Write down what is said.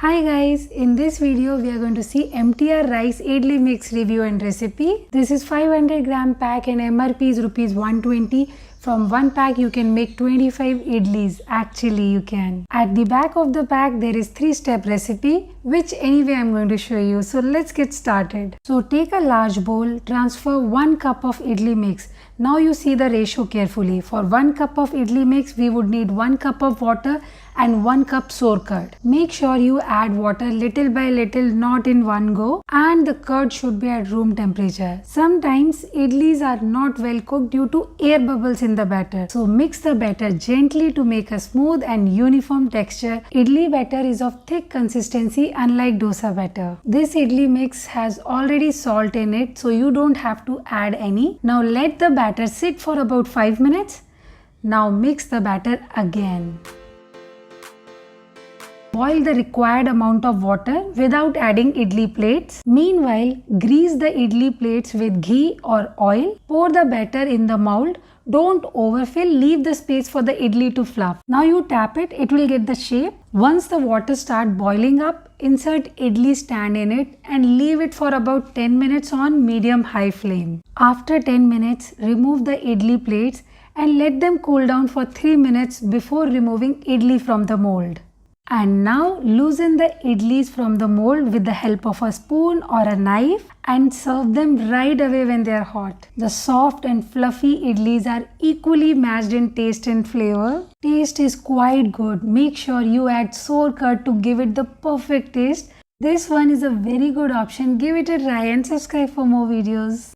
Hi guys, in this video we are going to see MTR rice idli mix review and recipe. This is 500-gram pack and MRP is rupees 120. From one pack you can make 25 idlis. Actually you can. At the back of the pack there is 3-step recipe which anyway I am going to show you. So let's get started. So take a large bowl, transfer 1 cup of idli mix. Now you see the ratio carefully. For 1 cup of idli mix we would need 1 cup of water and 1 cup sour curd. Make sure you add water little by little, not in one go, and the curd should be at room temperature. Sometimes idlis are not well cooked due to air bubbles in the batter. So mix the batter gently to make a smooth and uniform texture. Idli batter is of thick consistency unlike dosa batter. This idli mix has already salt in it, so you don't have to add any. Now let the batter sit for about 5 minutes. Now mix the batter again. Boil the required amount of water without adding idli plates. Meanwhile, grease the idli plates with ghee or oil. Pour the batter in the mold. Don't overfill, leave the space for the idli to fluff. Now you tap it, it will get the shape. Once the water starts boiling up, insert idli stand in it and leave it for about 10 minutes on medium-high flame. After 10 minutes, remove the idli plates and let them cool down for 3 minutes before removing idli from the mold. And now loosen the idlis from the mold with the help of a spoon or a knife and serve them right away when they are hot. The soft and fluffy idlis are equally matched in taste and flavor. Taste is quite good. Make sure you add sour curd to give it the perfect taste. This one is a very good option. Give it a try and subscribe for more videos.